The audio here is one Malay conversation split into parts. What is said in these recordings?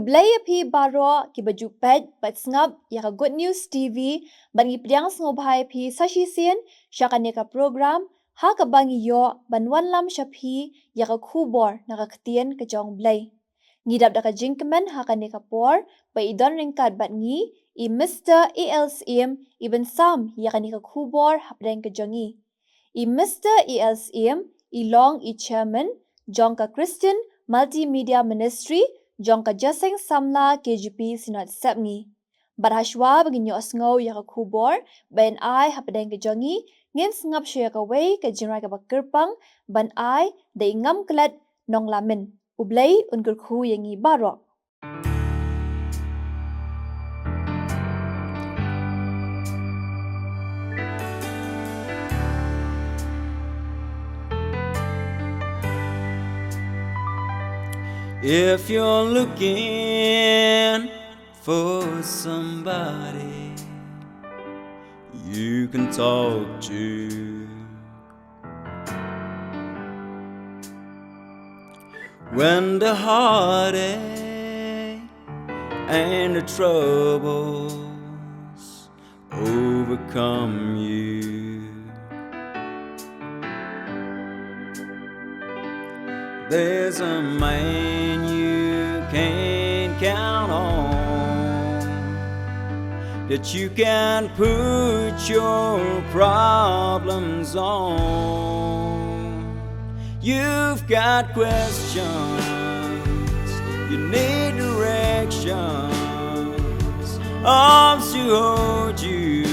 Ublay api baro ki baju pet bat ngap yaka Good News TV ban ngipriang ngobhai pi sashisien shakaneka program ha ka bangi yo banwan lam shapi yaka khubor naka ktien ka jong blay. Ngidap daka jingkemen ha kaneka por ba idon ringkat bat ngi I Mr. ELCM iban sam yaka nika khubor hapdeng ka jongi. I Mr. ELCM ilong I chairman jong ka Christian Multimedia Ministry jong ka jaseng samla KGP sinat sepngi. Barhashwa baginyo asngaw yaka khubor ban ai hapdeng ka jongi ngin sngap shya ka way ka jinrai ka bakirpang ban ai da ingam klat nong lamin. Ublay ungur khu yangi barok. If you're looking for somebody you can talk to, when the heartache and the troubles overcome you, there's a man you can count on, that you can put your problems on. You've got questions, you need directions, arms to hold you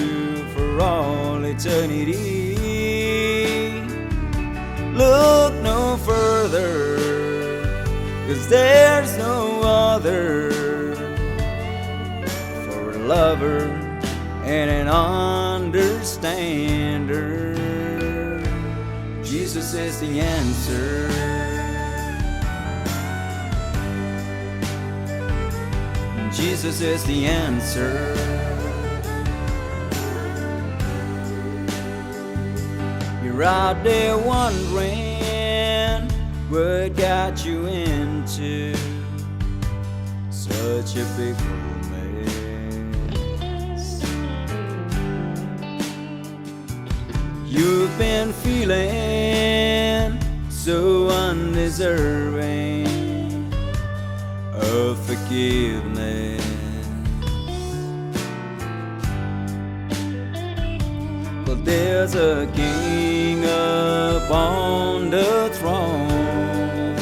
for all eternity. Look no further, 'cause there's no other, for a lover and an understander. Jesus is the answer. Jesus is the answer. You're out there wondering what got you into such a big mess. You've been feeling so undeserving of forgiveness. But there's a king upon the throne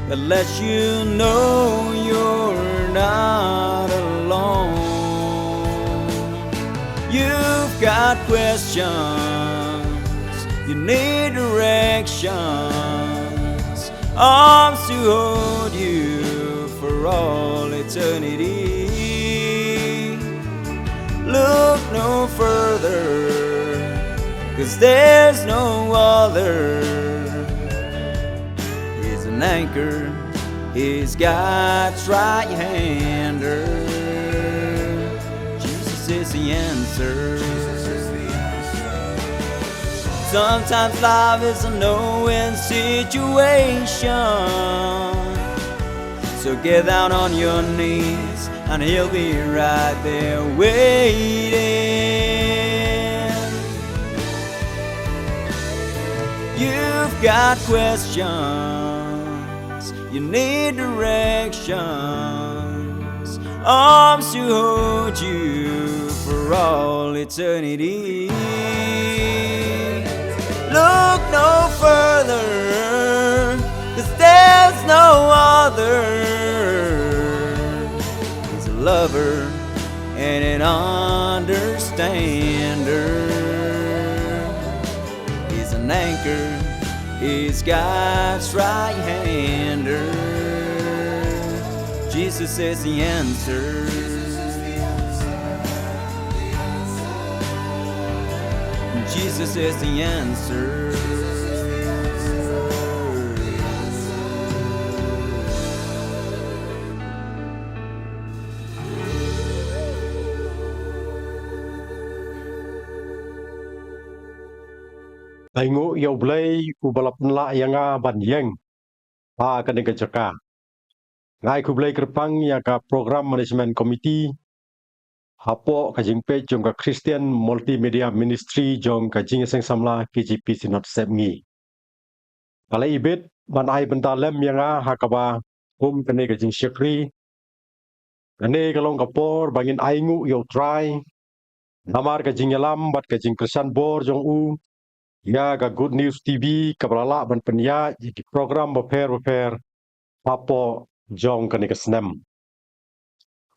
that lets you know you're not alone. You've got questions, you need directions, arms to hold you for all eternity. Look no further, 'cause there's no other. He's an anchor, he's God's right hander. Jesus is the answer. Sometimes life is a no-win situation, so get down on your knees and he'll be right there waiting. You've got questions, you need directions, arms to hold you for all eternity. Look no further, 'cause there's no other. He's a lover and an understander. He's an anchor, he's God's right hander. Jesus is the answer. Jesus is the answer. Taingo yaw blay ubalap nla yanga ban yeng pa kanega jaka Ngai kublai kerpang ya ka program management committee hapo kajing pe jong ka Christian Multimedia Ministry jong kajing seng samla KGP sinot sepngi. Kala ibet ban ai bentalem yang hakaba kane kajing syekri kane kalong kapor bangin aingu yo try namar kajing yalam bat kajing Christian bor jong u ya ka Good News TV kabrala ban penya di program beper hapo jong kane kesnem.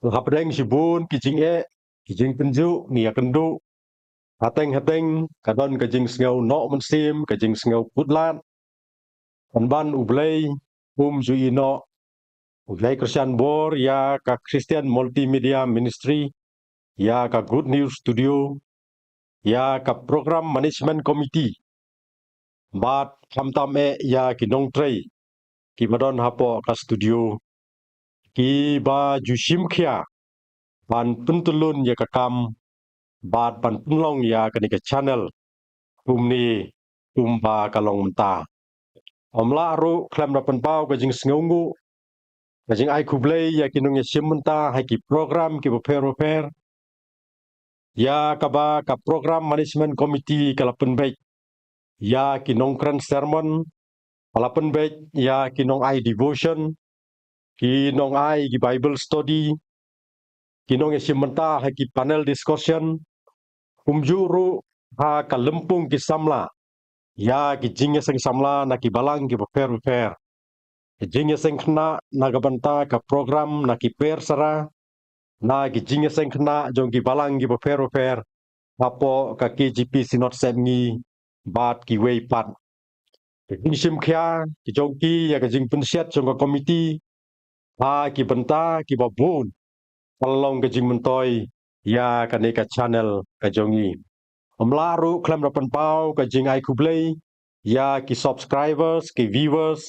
Hapdeng sibun kijing penju ni akendu hateng kadon kajing sngau no mensim kajing sngau putlat ban ublay ju ino ublay Christian bor ya ka Christian Multimedia Ministry ya ka Good News Studio ya ka program management committee bat hamtam ya kinong trei ki madon hapo ka studio ki ba jushim khia ban tuntulun ya ka kam bat pan punlong ya kanika channel kumni tumba kalong menta omla ru klam na panpau kajing sngungu kajing ai kublei ya kinung ya simenta hai ki program ki beper ya kaba ka program management committee kala penbek ya kinong kran sermon kala penbek ya kinong ai devotion kinong ai ki bible study kinong ya simenta hai ki panel discussion kumjuru ha kalempung ki samla ya ki jingya seng samla na ki balang ki beper jingya seng kena na gabanta ka program na ki per sara na ki jingya seng kena jong ki balang ki beper apo ka KGP sinot semngi bat ki wei pat jing sim khia ki jong ki ya ka jing pensiat jong ka komiti ha ki benta ki babun palong ka jing mentoi ya ka ne ka channel ka jongi omlaru klam rapan pau ka jing ai kublei ya ki subscribers ki viewers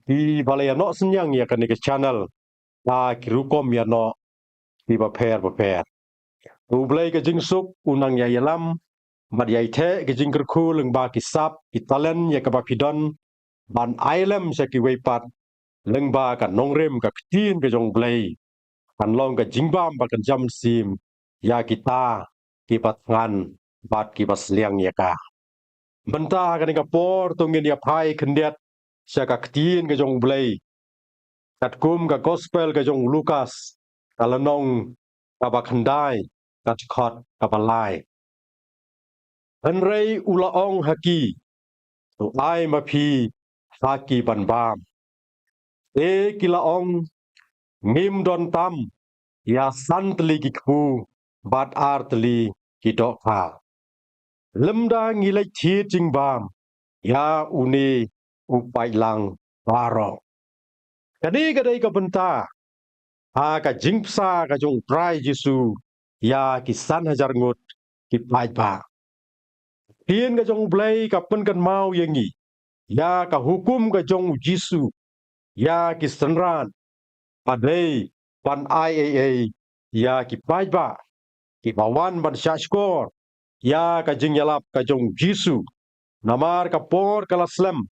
ki balaya no senyang ya ka ne ka channel ta ki rukom ya no ki beper ublei ka jing suk unang ya yalam mat yai the ka jing kerku leng ba ki sap ki talen ya ka ba pidon ban ailem sa ki weipat leng ba ka nongrem ka ktin ka jong blei kan long ka jingbam ba kan jam sim ya kita ki patngan bat ki basliang ya ka benta ka ka por tungin ya pai kendiat sa ka ktin ka jong blei kat kum ka gospel ka jong Lukas kalanong ka ba khandai kat khot ka balai Henrei ulaong haki tu ai mapi haki ban bam kilaong ngim don tam ya santli ki ku bat artli ki dokha lemda ngilai chi jing bam ya uni upai lang baro kani kadai ka benta ha ka jingpsa ka jong trai Jesu ya ki san hajar ngut ki pai ba Hien ka jong blai ka pen kan mau yengi ya ka hukum ka jong Jesu ya ki sanran padai pan IAA ya ki pai ba ki bawan ban syashkor ya ka jing yalap ka jong Jesu namar ka por kala slam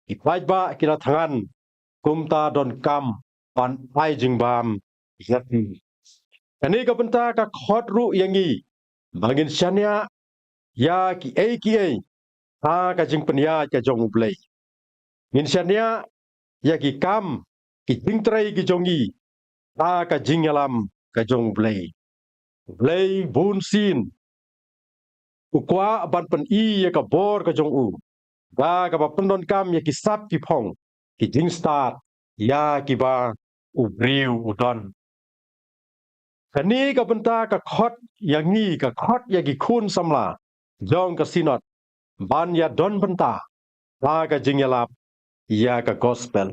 ki pai ba kila thangan kumta don kam pan ai jing bam yati kani ka benta ka khot ru yengi bangin syania ya ki ha ka jing penya ka jong blai min syania ya ki kam ki jingtrai ki jongi ha ka jing yalam ka jong blai bun sin ukwa ban pen I ya ka bor ka jong u ga ka ba pendon kam ya ki sap ki phong ki jing start ya ki ba ubriu udon kani ka benta ka khot yang ni ka khot ya ki khun samla jong ka sinot ban ya don benta ha ka jing yalap ya ka gospel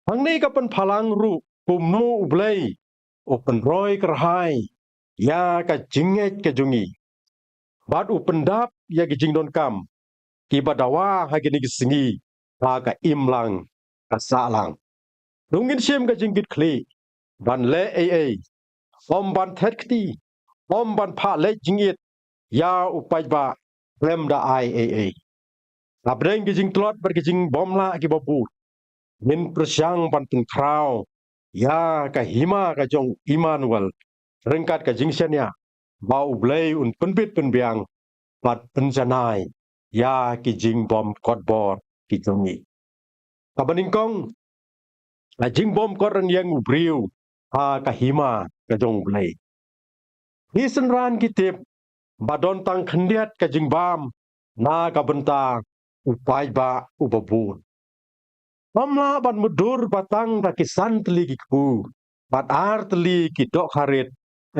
hang ni ka pen phalang ru pumnu ublai open roy kerhai ya ka jinget ka jungi bat upendap ya ki jingdon kam ki badawa ha ki ni singi ha ka imlang ka salang dungin sim ka jingkit kli ban le om ban thetkti om ban pha le jingit ya upai ba lem da IAA labreng ki jing tlot ber ki jing bomla ki babu min persyang ban pen krau ya ka hima ka jong Immanuel rengkat ka jingsianya bau blei un penbit penbiang pat penjanai ya ki jing bom kot bor ki jongi kabaningkong a jing bom kot ren yang ubriu ha ka hima ka jong blei hi senran ki tip badon tang khendiat ka jing bam na ka benta upai ba ubabun Pamla ban mudur batang ta kisan teli ki ku bat ar teli ki dok harit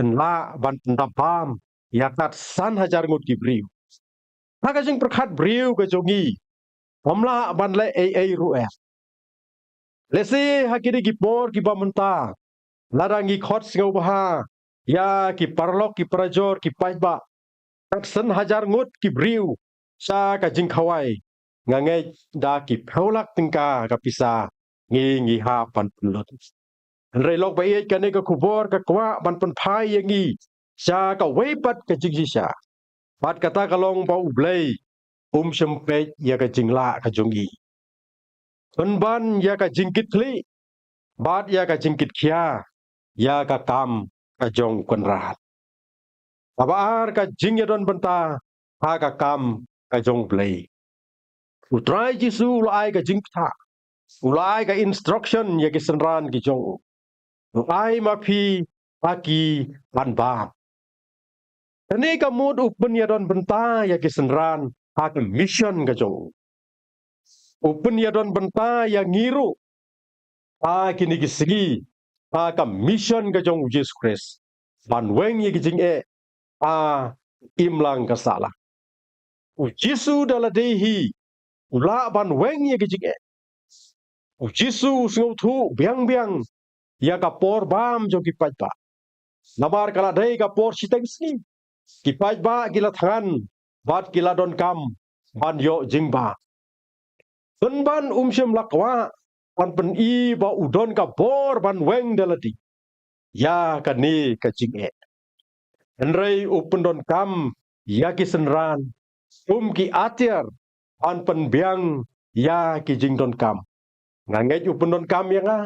en la ban pendapam yakat san hajar ngut ki briu Haka jing perkhat briu ke jongi pamla ban le ai ru'e lesi hakiri ki por ki bamenta larangi khot singau baha ya ki parlok ki prajor ki paiba tak san hajar ngut ki briu sa ka jing khawai ngangai da ki phaulak tingka ka pisa ngi ha pan punlot rei lok ba ye ka ne ka kubor ka kwa ban pan phai yangi sa ka weipat ka jing sha pat kata kalong ba ublei sempet ya ka jingla ka jongi ban ya ka jingkit kli bat ya ka jingkit khia ya ka kam ka jong kon rahat abar ka jing ya don benta ha ka kam ka jong blei utrai jisu ulai ka jing tha ulai ka instruction ya ki senran ki jong ulai ma phi pagi ban ba ini ka mud upen ya don benta ya ki senran ha ka mission ka jong Open ya don benta ya ngiru kini kisigi ka mission ka jong Jesus Christ ban weng ye kijing imlang ka sala Jisu dala dehi ula ban weng ye kijing Jisu singau thu biang biang ya ka por bam jo ki pajba nabar kala dei ka por siteng sini ki pajba gila thangan bat gila don kam ban yo jingba ban umsem lakwa pan pen I ba udon ka bor ban weng dalati ya ka ni ka jinge enrei open don kam ya ki senran ki atiar pan pen biang ya ki jing don kam nganget open don kam ya nga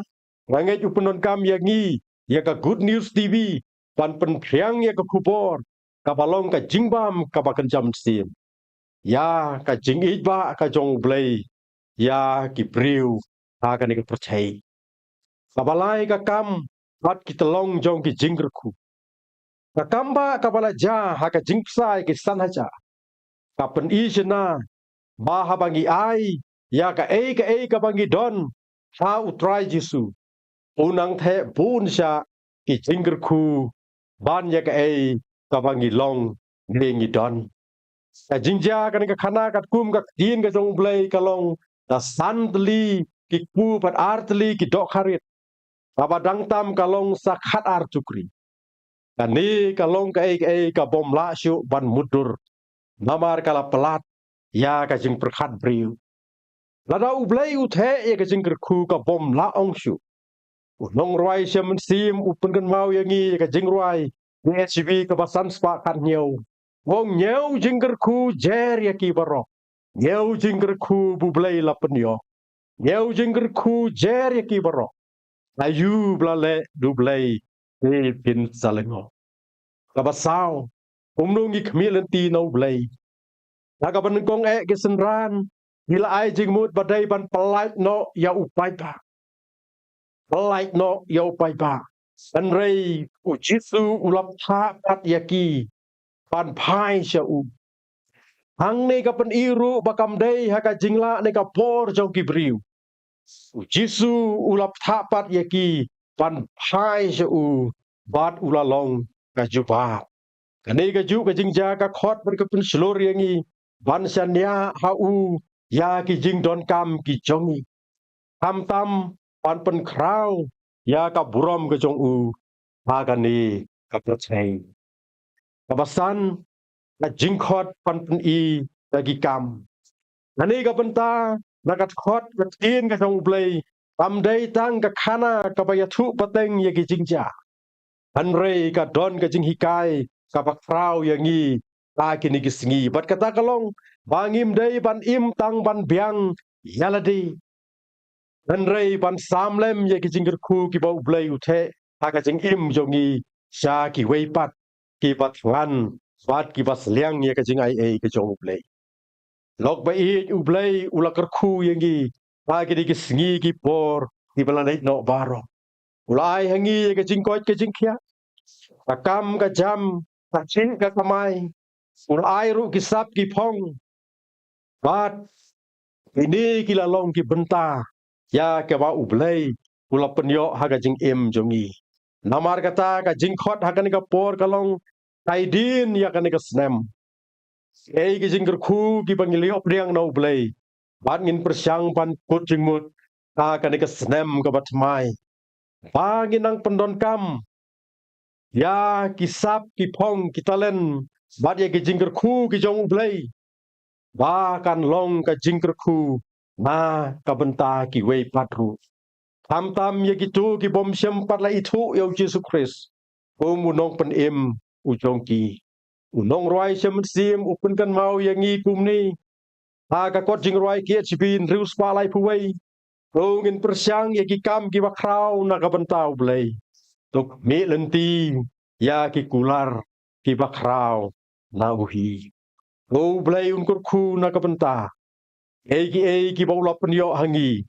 nganget open don kam ya ngi ya ka good news TV pan pen priang ya ka kubor ka balong ka jingbam ka bakan jam sim ya ka jing ba ka jong blei ya ki priu ha ka ni ka percaya kabalai ka kam pat ki telong jong ki jinggerku ka kamba kabala ja ha ka jingpsai ki san haja ka pen I jena ba ha bangi ai ya ka ka bangi don ha utrai jisu unang the bun sha ki jinggerku ban ya ka bangi long ngi don ka jingja ka ni ka khana ka kum ka din ka jong blai ka long da san tli ki ku pat artli ki dok harit Abadang tam kalong sakhat ar cukri. Kani kalong ka bom la syu ban mudur. Namar kala pelat ya ka jing perkhat briu. Lada ublai uthe ya ka jing kerku ka bom la ong syu. Nong ruai siam sim upen kan mau yangi ka jing ruai. SUV ka basan spa kan nyau. Wong nyau jing kerku jer ya ki barok. Nyau jing kerku bublai la penyo. Nyau jing kerku jer ya ki barok. Ayu blale dublai pin salengo kabasau umnungi khmilenti no blai naga banengkong ke senran bila ai jingmut badai ban pelait no ya upai ba pelait no ya upai ba sanrei ujisu ulap tha pat yaki pan phai sha u hang ne ka pen iru bakam dei ha ka jingla ne ka por jong ki briu Jisu ulap thapat yaki pan phai u bat ulalong ka juba kani ka ju ka jingja ka khot ber ka pun slor yangi ban sanya ha u ya ki jing don kam ki jongi tam pan pen krau ya ka burom ka jong u ha kani ka percaya kabasan ka jing khot pan pen I lagi kam kani ka penta nakat khot tin ka jong blai Pamdai tang ka khana ka bayathu pateng ye ki jingja. Hanrei ka don ka jing hikai ka bakrau yangi ta kini ki singi bat kata kalong bangim dai ban im tang ban biang yaladi. dan rei ban samlem ye ki jingger khu ki bau blai uthe ha ka jing im jongi sha ki wei pat ki pat ngan wat ki bas liang ye ka jing ai ei ki jong blai lok ba i u blai ulakar khu yengi ha ki di ki sngi ki por ki balanai no baro ulai hangi ye ka jing kot ka jing khia ka kam ka jam ka chin ka kamai ulai ru ki sap ki phong bat ini kila long ki benta ya ke ba ublei ula penyo haga jing em jongi namar kata ka jing khot haga ni ka por kalong kaidin ya ka ni ka snem ei ki jing khu ki bangili op riang no ublei ban ngin persyang pan put jing mut ha ka ni ka snem ka bat mai bangin nang pendon kam ya ki sap ki phong ki talen bat ya ki jing khu ki jong ublei ba kan long ka jing khu na ka benta ki wei patru tam ye gitu ki bom syem pat la itu yo Jesus Christ munong pen em ujong ki unong roi syem sim upun kan mau yang ngi kum ni ha ka kot jing roi ki chipin rius pa lai pu wei ngin persyang ye ki kam ki wakrau na ka bentau blei tok me lenti ya ki kular ki wakrau na uhi blei unkur khu na ka benta ei ki bau la pen yo hangi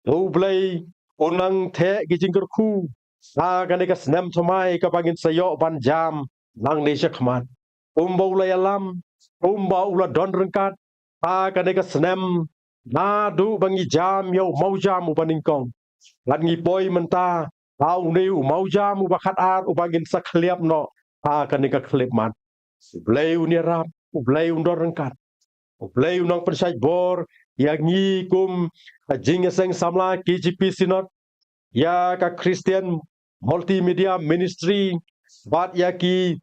blei onang the ki jingker khu sa ka ne ka snem thomai ka bangin sayo ban jam nang ne shakman bau la yalam bau la don rengkat ha ka ne ka snem na du bangi jam yo mau jam u baning kong lan ngi poi menta au ne u mau jam u bakhat ar u bangin sakhliap no ha ka ne ka khlep man blei u ni rap u blei u don rengkat u blei u nang pensai bor yang ngi kum jing seng samla KGP Sinod ya ka Christian Multimedia Ministry bat ya ki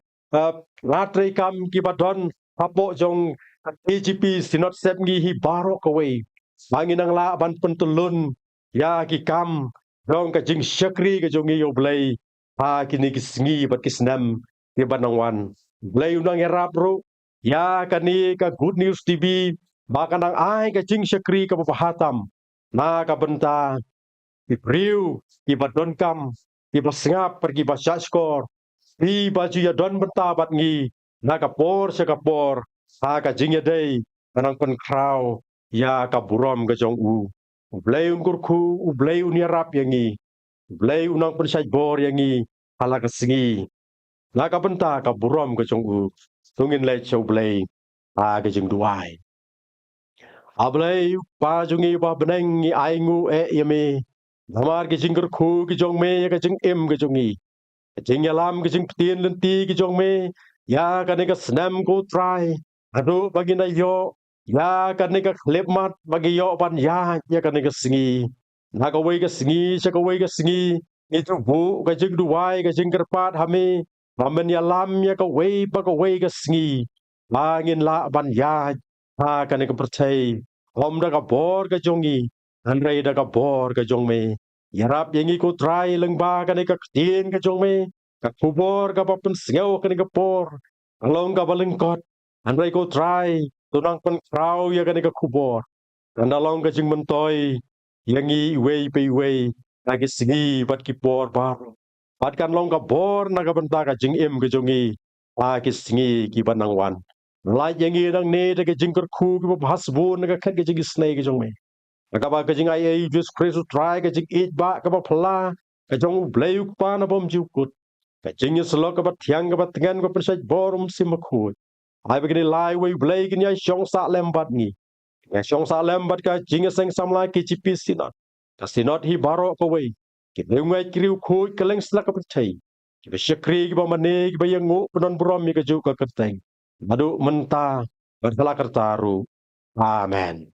latre kam ki badon apo jong KGP Sinod sep ngi hi baro kawai bangin ang la ban pentulun ya ki kam dong ka jing syakri ka jong yo blai ha kini ki sngi bat ki snam ki banang wan blai unang erap ro ya kani ka Good News TV bahkan ang ai ka jing syakri ka pahatam na ka benta ki priu ki badon kam ki basngap pergi basya skor ki baju ya don benta bat ngi na ka por sa ka por ha ka jing ya dei kanang pen krau ya ka burom ka jong u blei unkur khu u blei unia rap yangi blei unang pen sai bor yangi hala ka singi na ka benta ka burom ka jong u tungin le chau blei ha ka jing duai ablei pa jungi pa beneng ngi ai ngu yami namar ki jingker khu ki jong me ya ka jing em ka jongi jing yalam ki jing tien lenti ki jong me ya ka ne ka snam ko try adu bagi na yo ya ka ne ka klep mat bagi yo pan ya ka ne ka singi na ka wei ka singi sa ka wei ka singi itu bu ka jing duai ka jing kerpat hame mamen yalam ya ka wei ka singi bangin la ban ya ha ka ne ka percaya om da ka bor ka jongi Andrei da ka bor ka jong me yarap yengi ko try leng ba ka ne ka tien ka jong me ka kubor ka papen sngeu ka ne ka por along ka baleng kot Andrei ko try tunang pen krau ya ka ne ka kubor kandalong ka jing mentoi yengi wei pe wei ka ki singi bat ki por bar bat kan long ka bor na ka benta ka jing em ka jongi pa ki singi ki banang wan lai yengi dang ne da ka jing kur khu ki bahas bun na ka khat ka jing snai ka jong me Kaba kajing ai Jesus Christ try kajing eat ba kaba phala kajong bleu pa na bom jukut kajing selo kaba thiang kaba tengan ko persaj borum simakhu ai begini lai we blai kin ya shong sa lembat ngi ya shong sa lembat ka jing seng samla KGP Sinod ka Sinod hi baro ko we ki ngai kriu khu keleng slak ka percai ki be syakri ki ba mane ki ba yang ngu penon brom mi ka ju ka keteng madu menta bertala kertaru amen